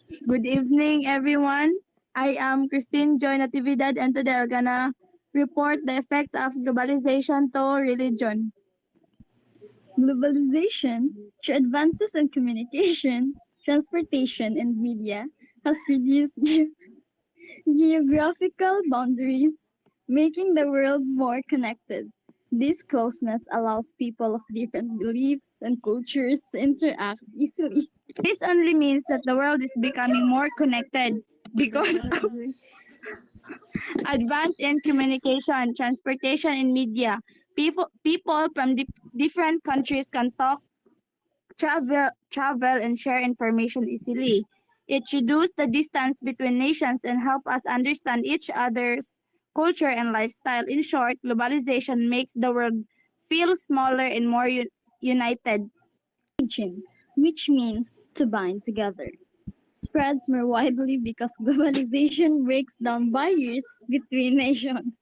Good evening, everyone. I am Christine Joy Natividad, and today I'm gonna report the effects of globalization to religion. Globalization, through advances in communication, transportation, and media, has reduced geographical boundaries, making the world more connected. This closeness allows people of different beliefs and cultures to interact easily. This only means that the world is becoming more connected because advance in communication, transportation, and media. People from different countries can talk, travel, and share information easily. It reduces the distance between nations and help us understand each other's culture and lifestyle. In short, globalization makes the world feel smaller and more united. Region, which means to bind together, spreads more widely because globalization breaks down barriers between nations.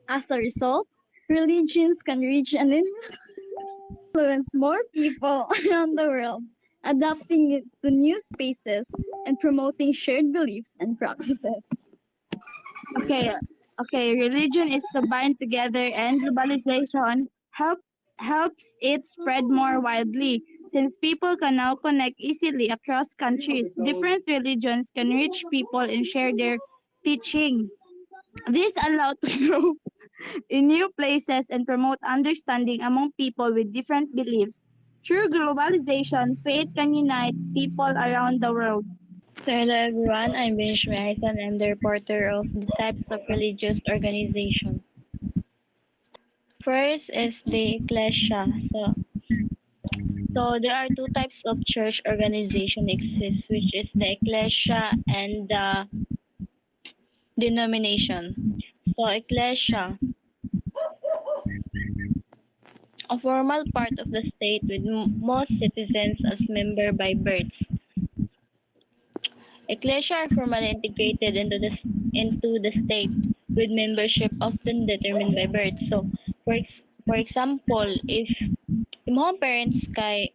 As a result, religions can reach and influence more people around the world, adapting it to new spaces and promoting shared beliefs and practices. Okay, okay. Religion is to bind together, and globalization helps it spread more widely. Since people can now connect easily across countries, different religions can reach people and share their teaching. This allows to grow in new places and promote understanding among people with different beliefs. Through globalization, faith can unite people around the world. So hello everyone, I'm Benjamin Aisan. I'm the reporter of the types of religious organization. First is the Ecclesia. So there are two types of church organization exist, which is the Ecclesia and the denomination. So Ecclesia, a formal part of the state with most citizens as member by birth. Ecclesia are formally integrated into the state, with membership often determined by birth. So, for example, if imong parents kay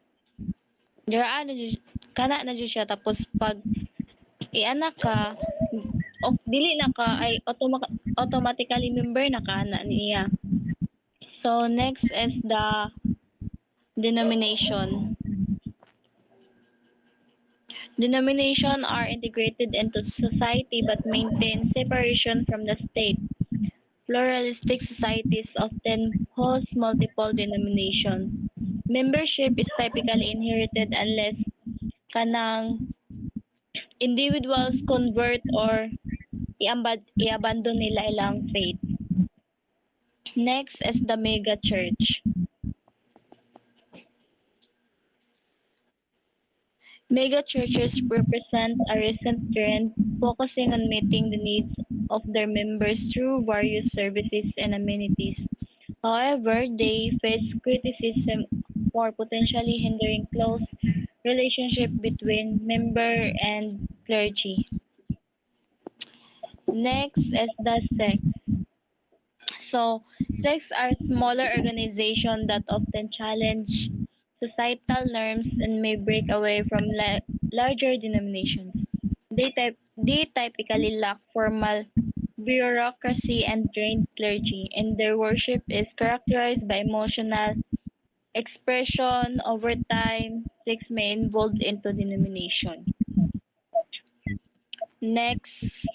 dira na jud kana na jud siya tapos pag ianak ka o dili na ka ay automatically member na ka na niya. So next is the denomination. Denomination are integrated into society but maintain separation from the state. Pluralistic societies often host multiple denominations. Membership is typically inherited unless kanang individuals convert or i-abandon nila ilang faith. Next is the mega church. Mega churches represent a recent trend focusing on meeting the needs of their members through various services and amenities. However, they face criticism for potentially hindering close relationship between member and clergy. Next is the sect. So, sects are smaller organizations that often challenge societal norms and may break away from larger denominations. They typically lack formal bureaucracy and trained clergy, and their worship is characterized by emotional expression. Over time, sects may evolve into denomination. Next,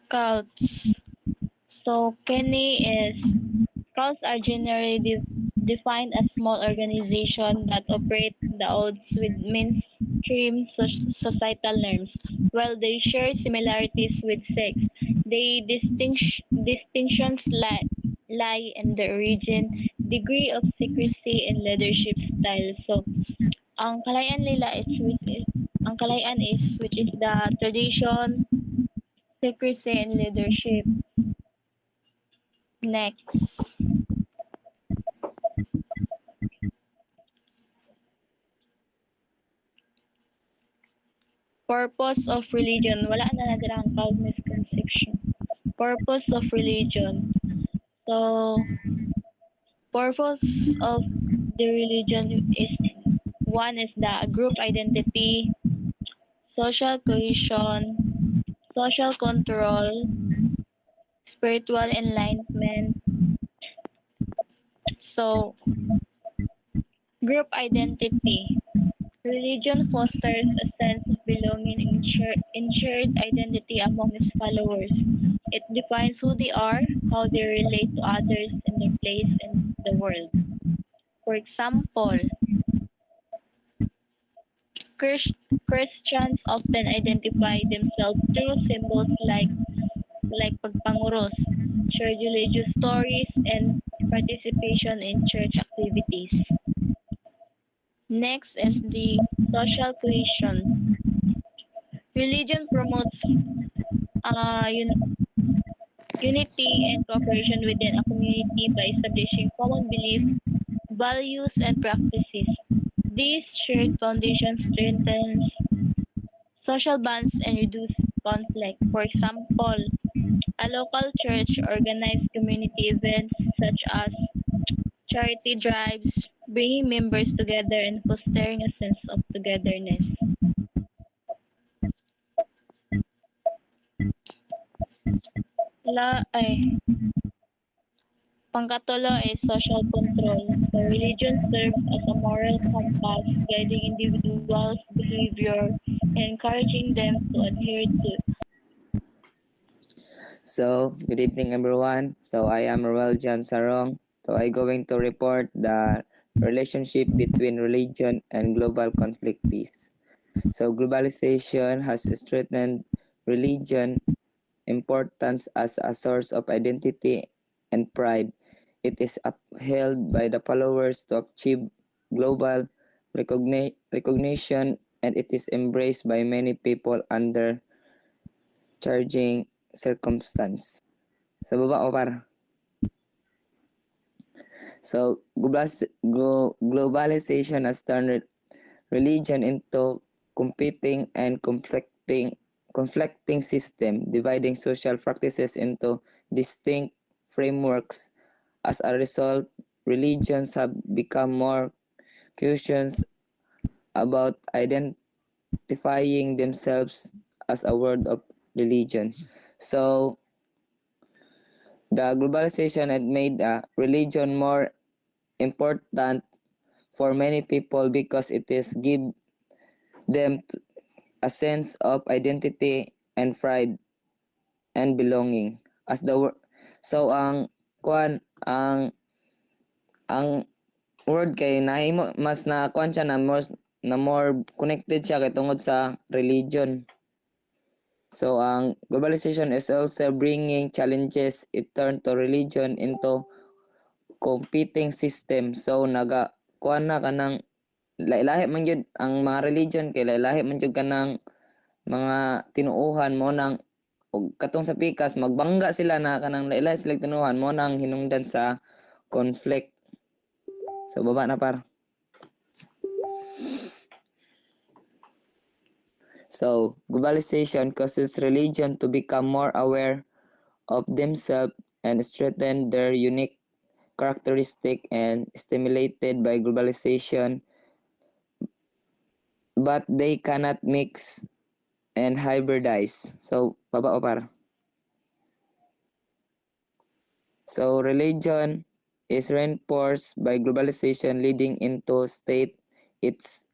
cults. So, Kenny is cults are generally defined as small organizations that operate the odds with mainstream societal norms. While they share similarities with sects, distinctions lie in the origin, degree of secrecy, and leadership style. So, ang kalayan nila is ang kalayan is which is the tradition, secrecy, and leadership. Next. Purpose of religion. Wala na na dira ang cloud misconception. Purpose of religion. So, purpose of the religion is one is the group identity, social cohesion, social control, spiritual enlightenment. So, group identity. Religion fosters a sense of belonging and shared identity among its followers. It defines who they are, how they relate to others, and their place in the world. For example, Christians often identify themselves through symbols like pagpanguros, shared religious stories, and participation in church activities. Next is the social cohesion. Religion promotes uh, un- unity and cooperation within a community by establishing common beliefs, values, and practices. This shared foundation strengthens social bonds and reduces conflict. For example, a local church organizes community events such as charity drives, bringing members together and fostering a sense of togetherness. Ay, pangkatulo is social control. So religion serves as a moral compass, guiding individuals' behavior and encouraging them to adhere to. So, good evening everyone. So, I am Roel John Sarong. So, I going to report the relationship between religion and global conflict peace. So, globalization has strengthened religion importance as a source of identity and pride. It is upheld by the followers to achieve global recognition, and it is embraced by many people under charging circumstance. Sa baba o par. So globalization has turned religion into competing and conflicting system, dividing social practices into distinct frameworks. As a result, religions have become more cautious about identifying themselves as a word of religion. So the globalization had made religion more important for many people because it is give them a sense of identity and pride and belonging as so ang kuan ang word kay nahimo mas na kuan siya na more connected siya kay tungod sa religion. So ang globalization is also bringing challenges. It turned to religion into competing system. So naga kuan na kanang lahi-lahi man gyud ang mga religion kay lahi-lahi man gyud kanang mga tinuohan mo nang og katong sa pikas magbangga sila na kanang lahi-lahi sila tinuohan mo nang hinungdan sa conflict. So baba na par. So globalization causes religion to become more aware of themselves and strengthen their unique characteristic and stimulated by globalization, but they cannot mix and hybridize. So, baba o par. So, religion is reinforced by globalization, leading into state its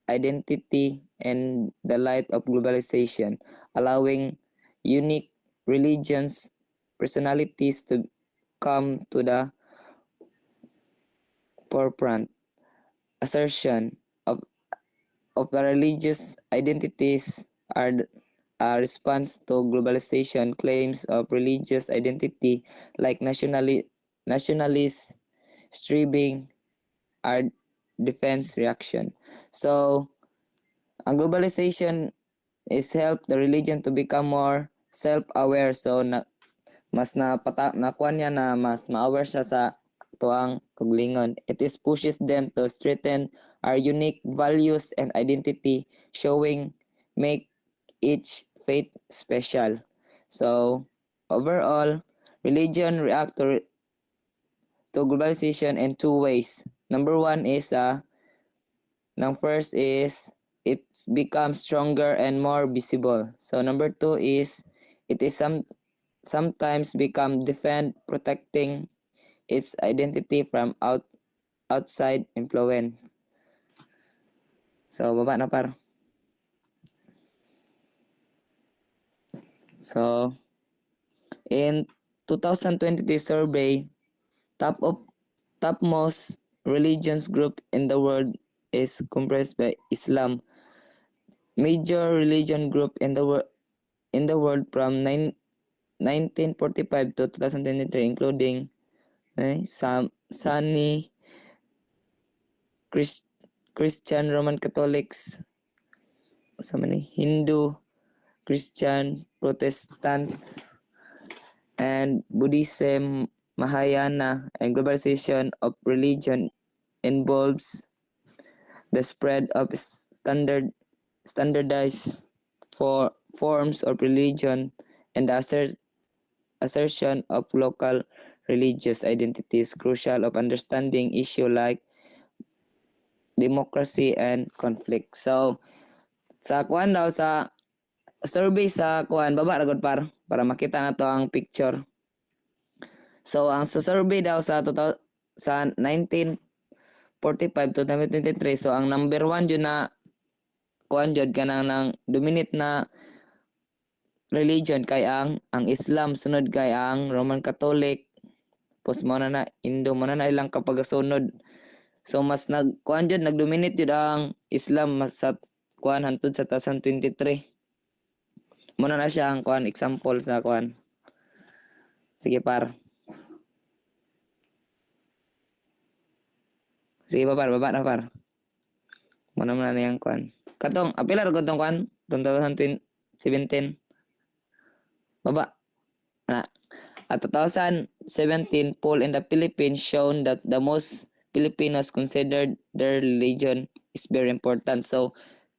identity and the light of globalization, allowing unique religions personalities to come to the forefront. Assertion of the religious identities are a response to globalization. Claims of religious identity like nationalist striving are defense reaction. So, ang globalization is help the religion to become more self-aware. So, mas nakuha niya na mas ma-aware siya sa tuang kaglingon. It is pushes them to strengthen our unique values and identity, showing make each faith special. So, overall, religion react to globalization in two ways. number one is ng first is it becomes stronger and more visible. So number two is it is sometimes become defend protecting its identity from outside influence. So baba na par. So in 2023 survey, topmost religions group in the world is comprised by Islam. Major religion group in the world from 1945 to 2023 including Sunni, Christian, Roman Catholics, Hindu, Christian, Protestants, and Buddhism, Mahayana, and globalization of religion involves the spread of standardized forms of religion and the assertion of local religious identities crucial of understanding issue like democracy and conflict. So sa kuan daw sa survey sa kuan baba ragod para makita nato ang picture. So ang sa survey daw sa 1945 to 2023, so ang number 1 jud na kuan jud kanang nang dominate na religion kay ang Islam, sunod kay ang Roman Catholic, pos mo na Indo mo na ilang kapagasunod. So mas kuan jud nagdominate jud ang Islam mas sa kuan hantud sa 2023. Muna na siya ang kuan example sa kuan. Sige par. Sige baba na par. Muna na yang kuan. Katong apila ra tong kuan 2017. Baba. Na. At 2017 poll in the Philippines shown that the most Filipinos considered their religion is very important. So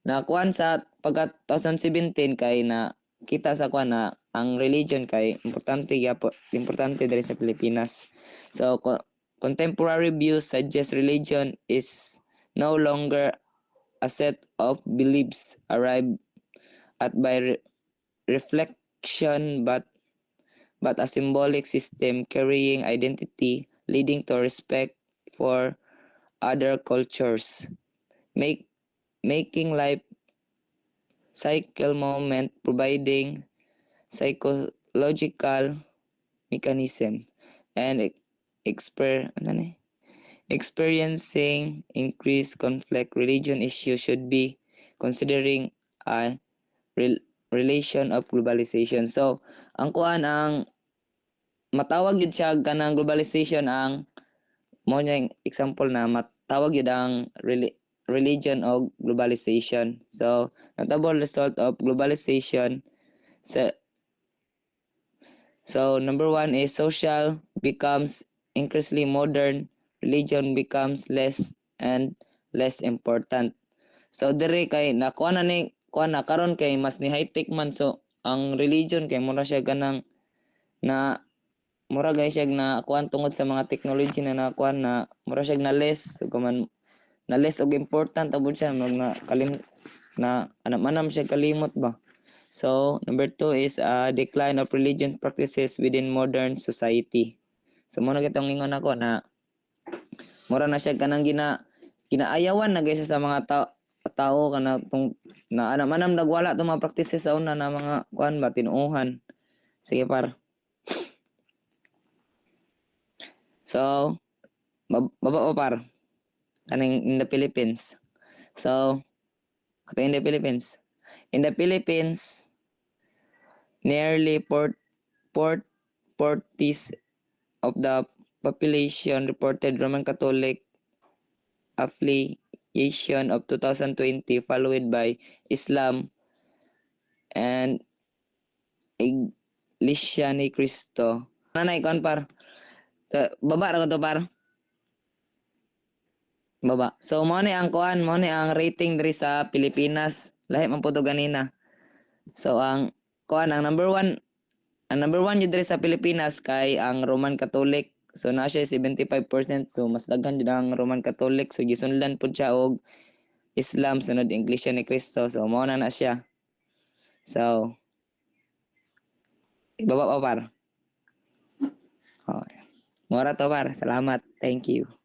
na kuan sa pagka 2017 kay na kita sa kuan na ang religion kay importante diri sa Pilipinas. So contemporary views suggest religion is no longer a set of beliefs arrived at by reflection but a symbolic system carrying identity leading to respect for other cultures, making life cycle moment, providing psychological mechanism and experiencing increased conflict. Religion issues should be considering a relation of globalization. So ang kuan ang matawag yun siya kanang globalization ang mo yung example na matawag yun ang religion of globalization. So notable result of globalization so number 1 is social becomes increasingly modern, religion becomes less and less important. So dire kay nakuha na karon kay mas ni high tech man, so ang religion kay mura siya ganang na mura guys siya na kuan tungod sa mga technology na nakuha na mura siya na less, so kuman na less og important abot siya na manam siya kalimot ba. So number 2 is a decline of religion practices within modern society. So mo na kitong ingon ako na mura na siya kanang ginaayawan na guys sa mga tao kana tong na manam nagwala tong mga practices sa una na mga kuan ba tinuuhan. Sige par. So baba par kaning in the Philippines. So kato in the Philippines. In the Philippines, nearly 40% of the population reported Roman Catholic affiliation of 2020, followed by Islam and Iglesia ni Cristo. Nanay kon par. Baba ra ko to par. Baba. So mo ni ang kuan, mo ni ang rating diri sa Pilipinas. Lahi man po to ganina. So ang kuan ang number 1 yun diri sa Pilipinas kay ang Roman Catholic. So na siya 75%, so mas daghan jud ang Roman Catholic, so gisundan pud siya og Islam sunod Iglesia ni Cristo. So mao na siya. So ibaba pa par. Okay. Mora to par. Salamat. Thank you.